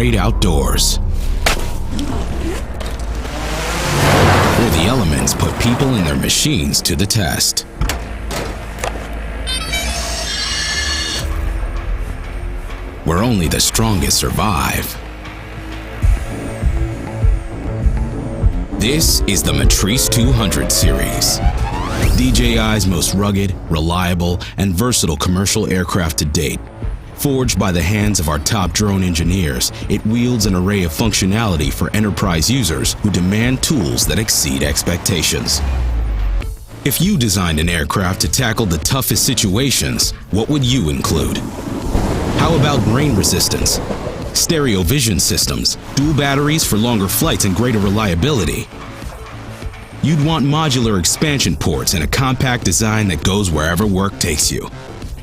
great outdoors. Where the elements put people and their machines to the test. Where only the strongest survive. This is the Matrice 200 series, DJI's most rugged, reliable, and versatile commercial aircraft to date. Forged by the hands of our top drone engineers, it wields an array of functionality for enterprise users who demand tools that exceed expectations. If you designed an aircraft to tackle the toughest situations, what would you include? How about rain resistance, stereo vision systems, dual batteries for longer flights and greater reliability? You'd want modular expansion ports and a compact design that goes wherever work takes you.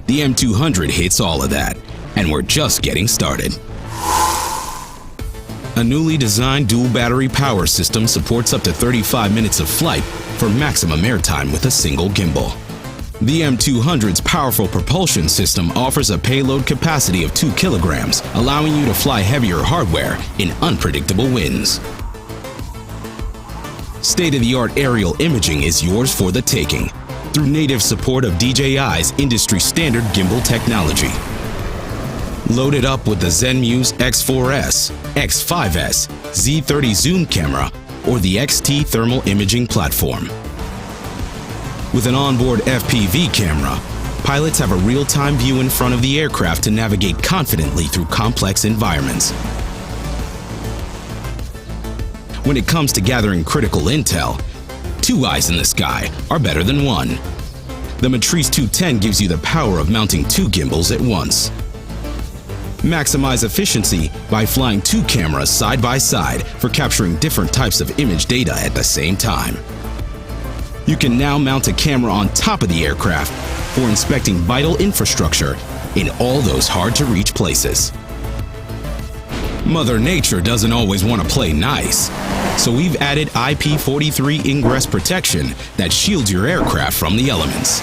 The M200 hits all of that, and we're just getting started. A newly designed dual battery power system supports up to 35 minutes of flight for maximum airtime with a single gimbal. The M200's powerful propulsion system offers a payload capacity of 2 kilograms, allowing you to fly heavier hardware in unpredictable winds. State-of-the-art aerial imaging is yours for the taking through native support of DJI's industry-standard gimbal technology. Loaded up with the ZenMuse X4S, X5S, Z30 zoom camera, or the XT thermal imaging platform. With an onboard FPV camera, pilots have a real-time view in front of the aircraft to navigate confidently through complex environments. When it comes to gathering critical intel, 2 eyes in the sky are better than 1. The Matrice 210 gives you the power of mounting 2 gimbals at once. Maximize efficiency by flying 2 cameras side by side for capturing different types of image data at the same time. You can now mount a camera on top of the aircraft for inspecting vital infrastructure in all those hard-to-reach places. Mother Nature doesn't always want to play nice, so we've added IP43 ingress protection that shields your aircraft from the elements.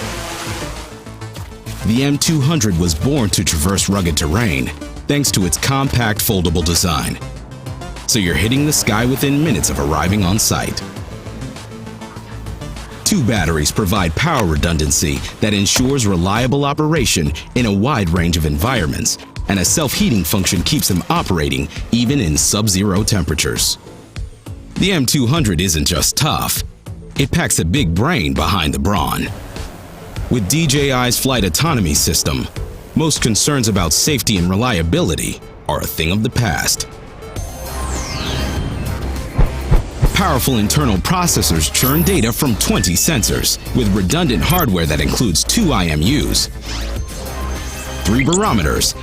The M200 was born to traverse rugged terrain thanks to its compact foldable design, so you're hitting the sky within minutes of arriving on site. 2 batteries provide power redundancy that ensures reliable operation in a wide range of environments, and a self-heating function keeps them operating even in sub-zero temperatures. The M200 isn't just tough, it packs a big brain behind the brawn. With DJI's flight autonomy system, most concerns about safety and reliability are a thing of the past. Powerful internal processors churn data from 20 sensors, with redundant hardware that includes 2 IMUs, 3 barometers,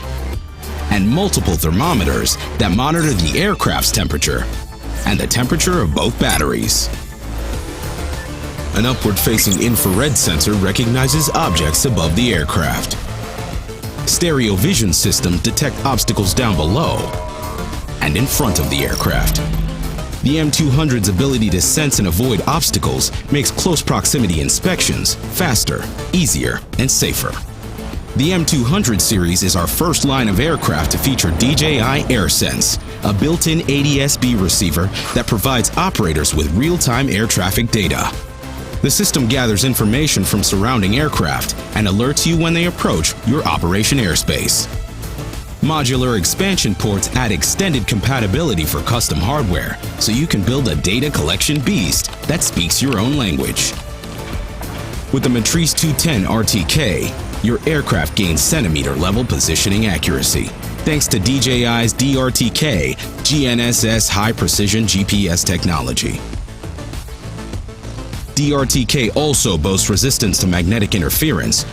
and multiple thermometers that monitor the aircraft's temperature and the temperature of both batteries. An upward-facing infrared sensor recognizes objects above the aircraft. Stereo vision systems detect obstacles down below and in front of the aircraft. The M200's ability to sense and avoid obstacles makes close proximity inspections faster, easier, and safer. The M200 series is our first line of aircraft to feature DJI AirSense, a built-in ADS-B receiver that provides operators with real-time air traffic data. The system gathers information from surrounding aircraft and alerts you when they approach your operation airspace. Modular expansion ports add extended compatibility for custom hardware, so you can build a data collection beast that speaks your own language. With the Matrice 210 RTK, your aircraft gains centimeter-level positioning accuracy, thanks to DJI's DRTK GNSS high-precision GPS technology. DRTK also boasts resistance to magnetic interference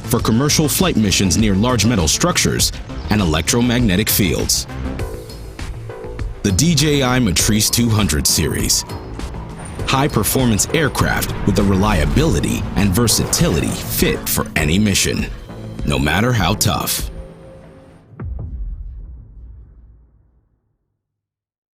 for commercial flight missions near large metal structures and electromagnetic fields. The DJI Matrice 200 series. High-performance aircraft with the reliability and versatility fit for any mission, no matter how tough.